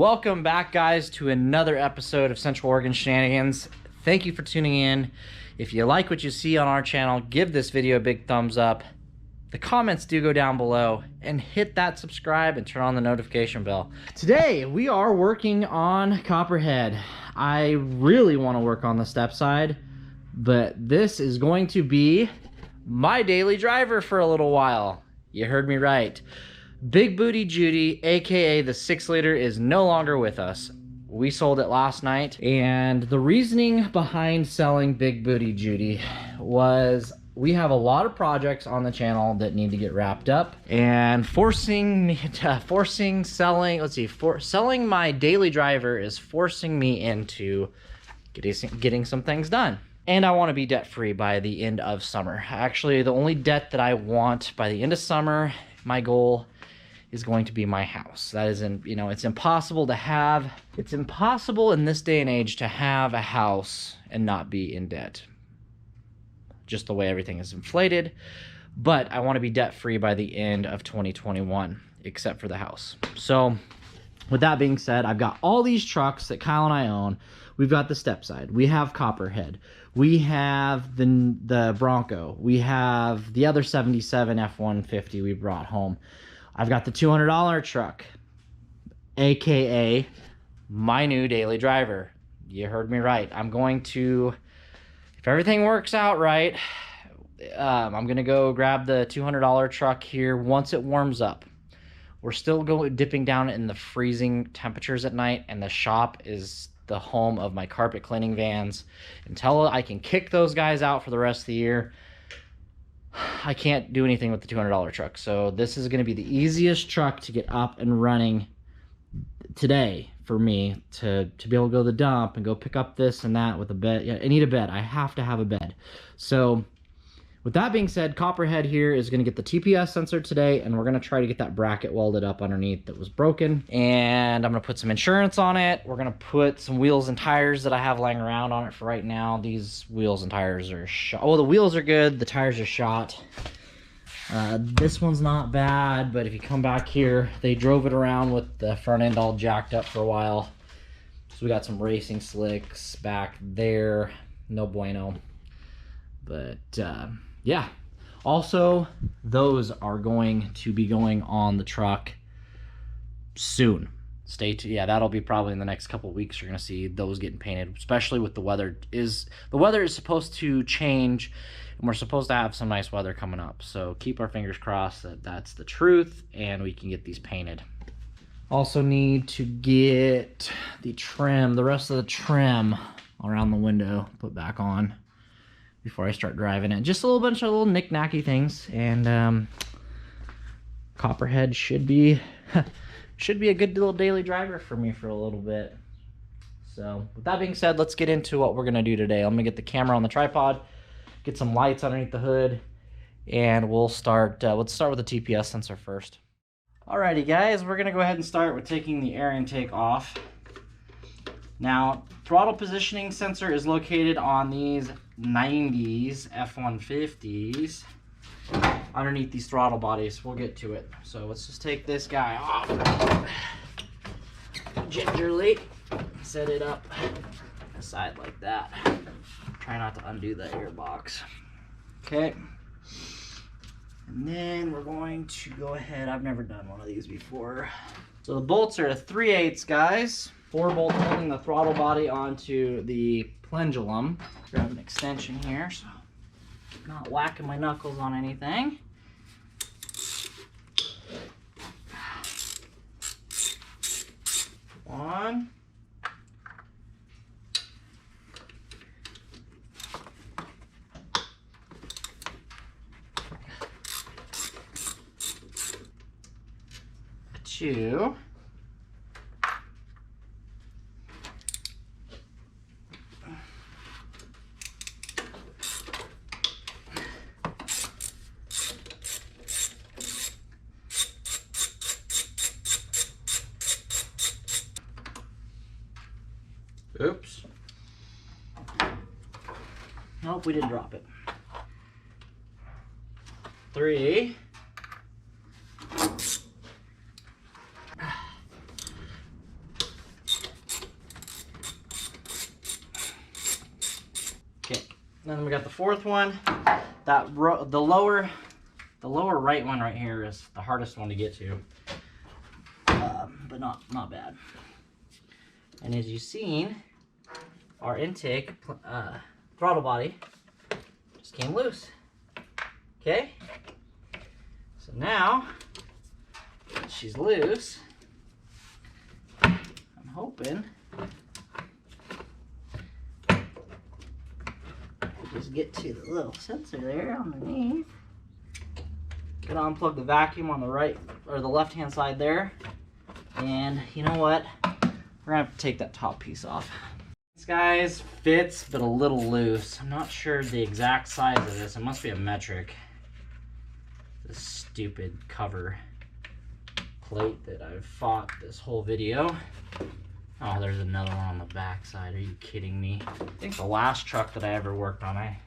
Welcome back, guys, to another episode of Central Oregon Shenanigans. Thank you for tuning in. If you like what you see on our channel, give this video a big thumbs up. The comments do go down below, and hit that subscribe and turn on the notification bell. Today we are working on Copperhead. I really want to work on the step side, but this is going to be my daily driver for a little while. You heard me right. Big Booty Judy, aka the 6-liter, is no longer with us. We sold it last night, and the reasoning behind selling Big Booty Judy was we have a lot of projects on the channel that need to get wrapped up, and selling my daily driver is forcing me into getting some things done. And I want to be debt-free by the end of summer. Actually, the only debt that I want by the end of summer, my goal is going to be my house. That isn't, it's impossible in this day and age to have a house and not be in debt. Just the way everything is inflated. But I want to be debt-free by the end of 2021, except for the house. So with that being said, I've got all these trucks that Kyle and I own. We've got the step side. We have Copperhead. We have the Bronco. We have the other 77 F150 we brought home. I've got the $200 truck, aka my new daily driver. You heard me right. I'm going to, if everything works out right, I'm going to go grab the $200 truck here once it warms up. We're still dipping down in the freezing temperatures at night, and the shop is the home of my carpet cleaning vans. Until I can kick those guys out for the rest of the year, I can't do anything with the $200 truck. So this is going to be the easiest truck to get up and running today for me to be able to go to the dump and go pick up this and that with a bed. Yeah, I need a bed. I have to have a bed. So with that being said, Copperhead here is going to get the TPS sensor today, and we're going to try to get that bracket welded up underneath that was broken. And I'm going to put some insurance on it. We're going to put some wheels and tires that I have laying around on it for right now. These wheels and tires are shot. Oh, the wheels are good. The tires are shot. This one's not bad, but if you come back here, they drove it around with the front end all jacked up for a while. So we got some racing slicks back there. No bueno. But yeah, also those are going to be going on the truck soon. Stay tuned. Yeah, that'll be probably in the next couple of weeks. You're gonna see those getting painted, especially with the weather. The weather is supposed to change, and we're supposed to have some nice weather coming up. So keep our fingers crossed that that's the truth and we can get these painted. Also need to get the rest of the trim around the window put back on before I start driving it. Just a little bunch of little knick-knacky things, and Copperhead should be a good little daily driver for me for a little bit. So with that being said, let's get into what we're gonna do today. I'm gonna get the camera on the tripod, get some lights underneath the hood, and we'll start. Let's start with the TPS sensor first. Alrighty, guys, we're gonna go ahead and start with taking the air intake off. Now, throttle positioning sensor is located on these 90s F150s underneath these throttle bodies. We'll get to it. So let's just take this guy off gingerly, set it up aside like that. Try not to undo the air box. Okay, and then we're going to go ahead. I've never done one of these before. So the bolts are 3/8, guys. 4 bolts holding the throttle body onto the pendulum. Grab an extension here so I'm not whacking my knuckles on anything. One. Two. Oops. Nope, we didn't drop it. 3. Then we got the fourth one. The lower right one right here is the hardest one to get to, but not bad. And as you've seen, our intake throttle body just came loose. Okay, so now that she's loose, I'm hoping just get to the little sensor there underneath. Gonna unplug the vacuum on the right or the left hand side there, and you know what, we're gonna have to take that top piece off. This guys fits but a little loose. I'm not sure the exact size of this. It must be a metric. This stupid cover plate that I've fought this whole video. Oh, there's another one on the back side. Are you kidding me? I think the last truck that I ever worked on, I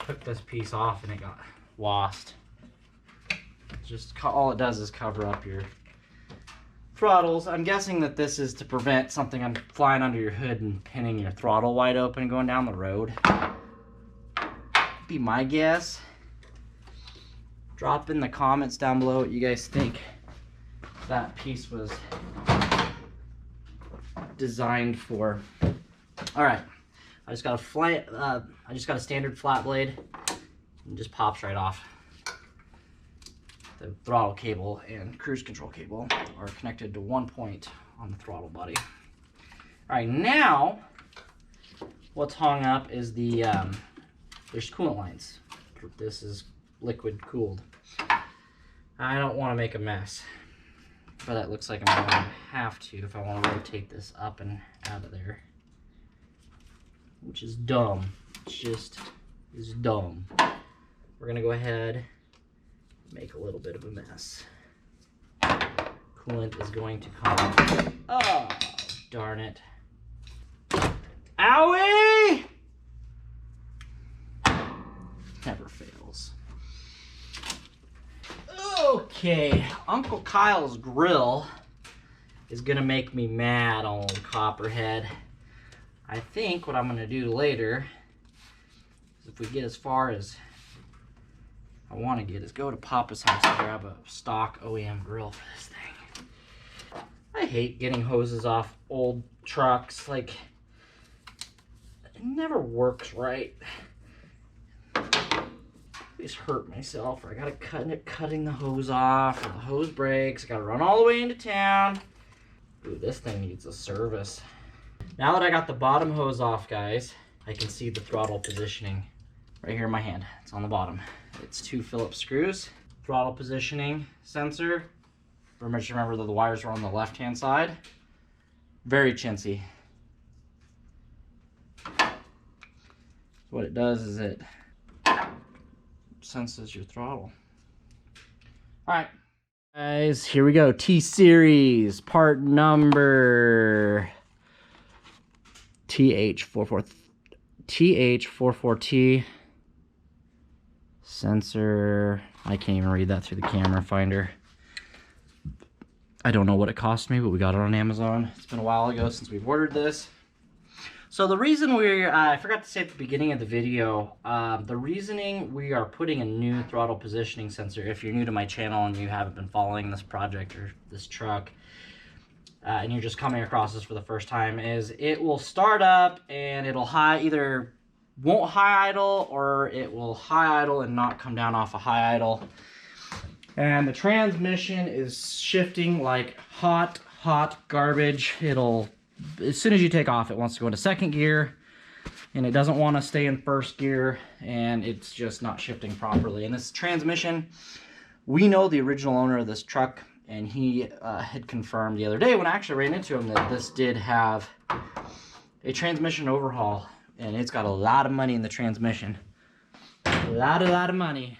took this piece off and it got lost. Just all it does is cover up your throttles. I'm guessing that this is to prevent something flying under your hood and pinning your throttle wide open going down the road. Be my guess. Drop in the comments down below what you guys think that piece was designed for. All right, I just got a standard flat blade, and just pops right off. The throttle cable and cruise control cable are connected to one point on the throttle body. All right, now what's hung up is the there's coolant lines. This is liquid cooled. I don't want to make a mess, but it looks like I'm going to have to if I want to rotate this up and out of there, which is dumb. It's dumb. We're going to go ahead and make a little bit of a mess. Coolant is going to come. Oh, darn it. Owie! Never fails. Okay, Uncle Kyle's grill is gonna make me mad on old Copperhead. I think what I'm gonna do later is, if we get as far as I want to get, is go to Papa's house and grab a stock OEM grill for this thing. I hate getting hoses off old trucks. Like, it never works right. I always hurt myself, or I gotta cutting the hose off, or the hose breaks. I gotta run all the way into town. Ooh, this thing needs a service. Now that I got the bottom hose off, guys, I can see the throttle positioning right here in my hand. It's on the bottom. It's 2 Phillips screws. Throttle positioning sensor. Remember that the wires are on the left-hand side. Very chintzy. What it does is it senses your throttle. All right, guys, here we go. T-Series, part number TH44T. Sensor, I can't even read that through the camera finder. I don't know what it cost me, but we got it on Amazon. It's been a while ago since we've ordered this. So the reason I forgot to say at the beginning of the video, the reasoning we are putting a new throttle positioning sensor, if you're new to my channel and you haven't been following this project or this truck, and you're just coming across this for the first time, is it will start up and it'll either won't high idle, or it will high idle and not come down off a high idle. And the transmission is shifting like hot garbage. It'll, as soon as you take off, it wants to go into second gear, and it doesn't want to stay in first gear, and it's just not shifting properly. And this transmission, we know the original owner of this truck, and he had confirmed the other day when I actually ran into him that this did have a transmission overhaul, and it's got a lot of money in the transmission. A lot of money.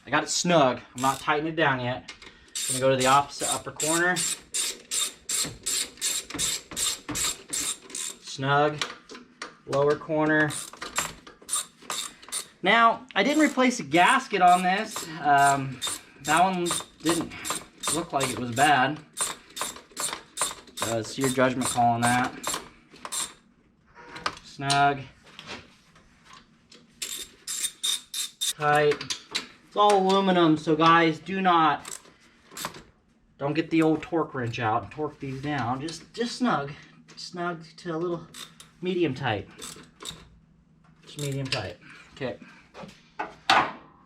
I got it snug. I'm not tightening it down yet. I'm gonna go to the opposite upper corner. Snug. Lower corner. Now, I didn't replace a gasket on this. That one didn't looked like it was bad. So it's your judgment call on that. Snug. Tight. It's all aluminum, so guys, don't get the old torque wrench out and torque these down. Just snug. Snug to a little medium tight. Just medium tight. Okay.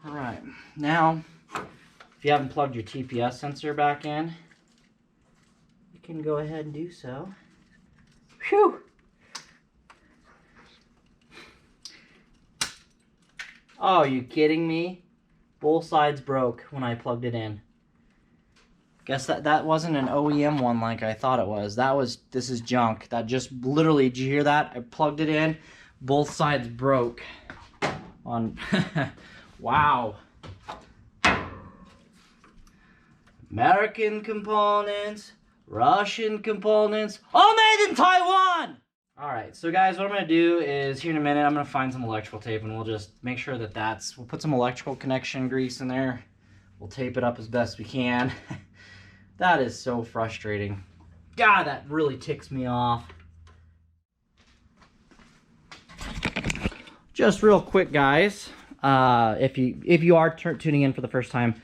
Alright. Now, if you haven't plugged your TPS sensor back in, you can go ahead and do so. Whew! Oh, are you kidding me? Both sides broke when I plugged it in. Guess that wasn't an OEM one like I thought it was. This is junk. That just literally, did you hear that? I plugged it in, both sides broke. On, wow. American components, Russian components, all made in Taiwan! Alright, so guys, what I'm going to do is, here in a minute, I'm going to find some electrical tape and we'll just make sure that we'll put some electrical connection grease in there. We'll tape it up as best we can. That is so frustrating. God, that really ticks me off. Just real quick, guys, if you are tuning in for the first time,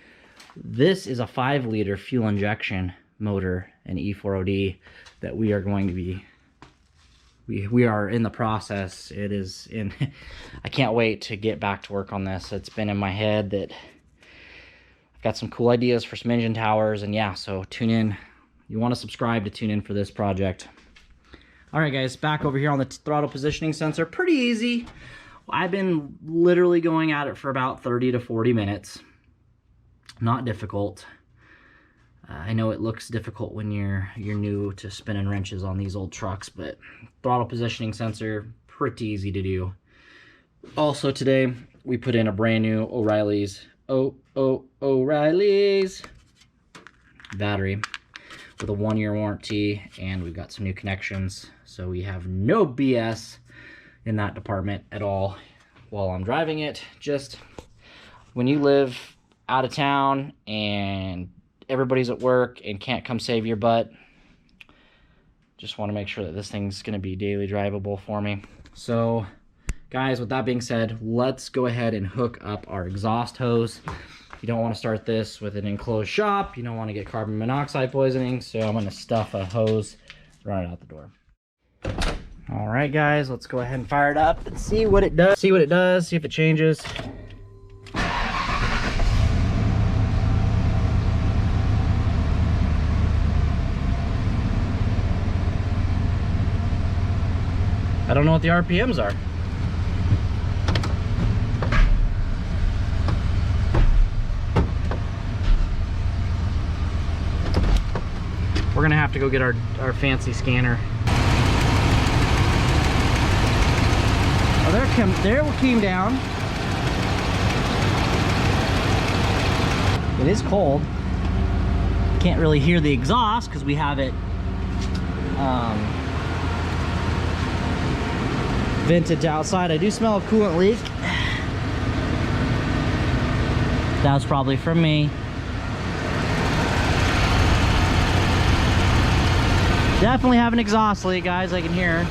this is a 5-liter fuel injection motor, an E4OD, that we are going to be... We are in the process. It is in... I can't wait to get back to work on this. It's been in my head that I've got some cool ideas for some engine towers, and yeah, so tune in. You want to subscribe to tune in for this project. All right, guys, back over here on the throttle positioning sensor. Pretty easy. I've been literally going at it for about 30 to 40 minutes. Not difficult. I know it looks difficult when you're new to spinning wrenches on these old trucks, but throttle positioning sensor, pretty easy to do. Also today, we put in a brand new O'Reilly's battery with a 1-year warranty, and we've got some new connections, so we have no BS in that department at all while I'm driving it. Just when you live out of town and everybody's at work and can't come save your butt, just want to make sure that this thing's going to be daily drivable for me. So guys, with that being said, let's go ahead and hook up our exhaust hose. You don't want to start this with an enclosed shop. You don't want to get carbon monoxide poisoning, so I'm going to stuff a hose, run it out the door. All right, guys, let's go ahead and fire it up and see what it does. See if it changes. I don't know what the RPMs are. We're gonna have to go get our fancy scanner. Oh, there it came down. It is cold. Can't really hear the exhaust because we have it vented to outside. I do smell a coolant leak. That was probably from me. Definitely have an exhaust leak, guys. I can hear.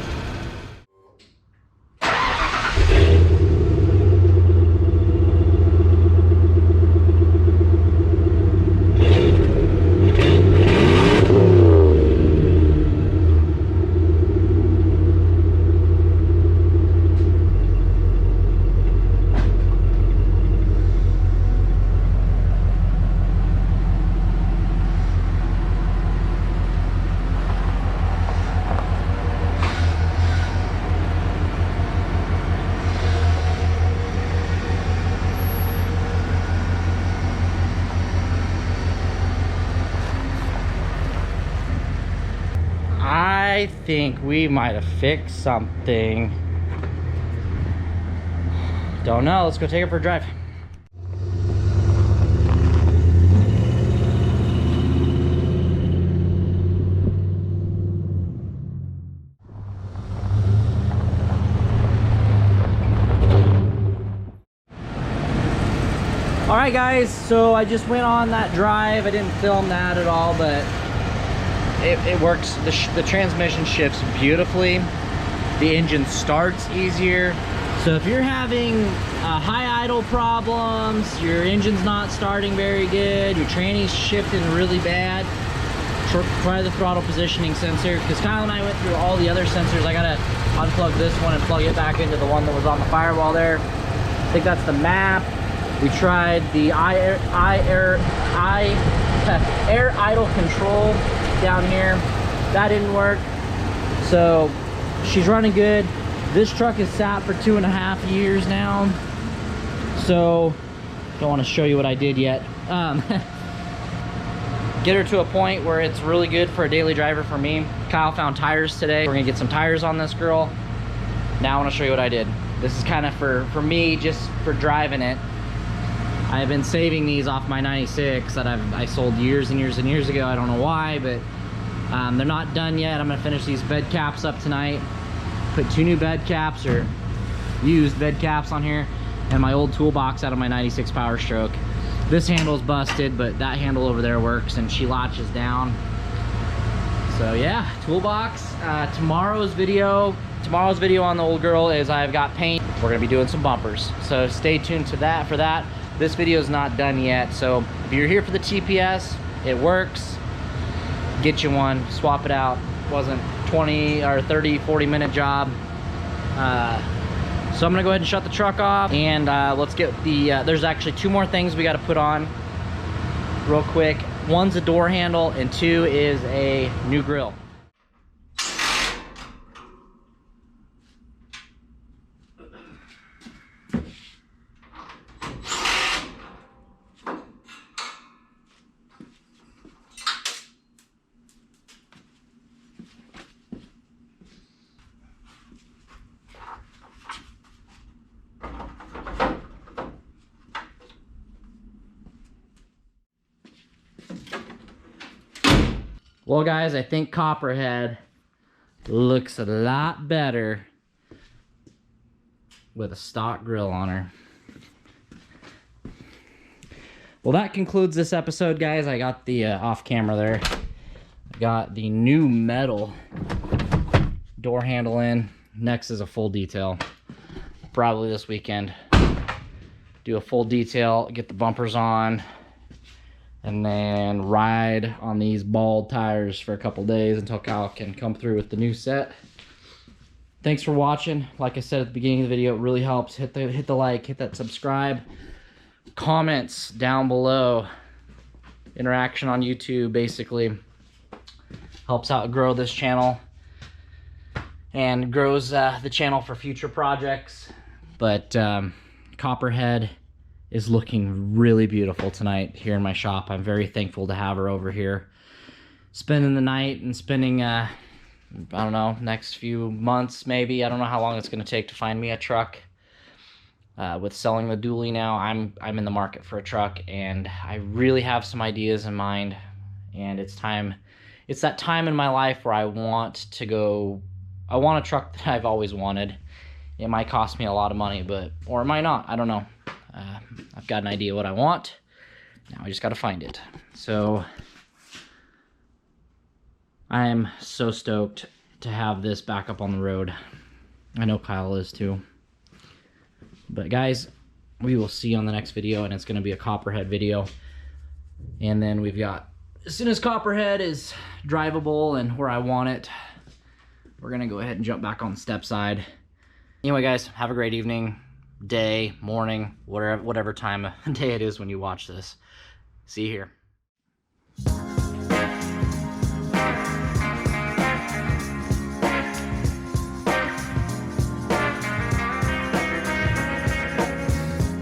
I think we might have fixed something. Don't know. Let's go take it for a drive. All right, guys, so I just went on that drive. I didn't film that at all, but it works. The transmission shifts beautifully. The engine starts easier. So if you're having high idle problems, your engine's not starting very good, your tranny's shifting really bad, try the throttle positioning sensor, because Kyle and I went through all the other sensors. I gotta unplug this one and plug it back into the one that was on the firewall there. I think that's the map. We tried the air idle control down here. That didn't work. So she's running good. This truck is sat for 2.5 years now. So don't want to show you what I did yet. Get her to a point where it's really good for a daily driver for me. Kyle found tires today. We're gonna get some tires on this girl. Now I want to show you what I did. This is kind of for me, just for driving it. I've been saving these off my 96 that I sold years and years and years ago. I don't know why, but they're not done yet. I'm gonna finish these bed caps up tonight. Put 2 new bed caps, or used bed caps, on here, and my old toolbox out of my 96 Power Stroke. This handle's busted, but that handle over there works, and she latches down. So yeah, toolbox. Tomorrow's video on the old girl is I've got paint. We're gonna be doing some bumpers, so stay tuned to that for that. This video is not done yet, so if you're here for the TPS, it works. Get you one, swap it out. Wasn't 20 or 30, 40-minute job. So I'm gonna go ahead and shut the truck off, and let's get the, there's actually 2 more things we gotta put on real quick. One's a door handle, and 2 is a new grill. Well, guys, I think Copperhead looks a lot better with a stock grill on her. Well, that concludes this episode, guys. I got the off camera there. I got the new metal door handle in. Next is a full detail. Probably this weekend. Do a full detail, get the bumpers on, and then ride on these bald tires for a couple days until Kyle can come through with the new set. Thanks for watching. Like I said at the beginning of the video, it really helps. Hit the like, hit that subscribe. Comments down below. Interaction on YouTube basically helps out grow this channel and grows the channel for future projects. But Copperhead is looking really beautiful tonight here in my shop. I'm very thankful to have her over here spending the night and spending I don't know, next few months maybe. I don't know how long it's going to take to find me a truck. With selling the dually now, I'm in the market for a truck, and I really have some ideas in mind, and it's that time in my life where I want a truck that I've always wanted. It might cost me a lot of money, or it might not, I don't know. I've got an idea what I want. Now I just got to find it. So I am so stoked to have this back up on the road. I know Kyle is too. But guys, we will see you on the next video, and it's going to be a Copperhead video. And then we've got, as soon as Copperhead is drivable and where I want it, we're going to go ahead and jump back on the step side. Anyway, guys, have a great evening, day, morning, whatever time of day it is when you watch this. See you here.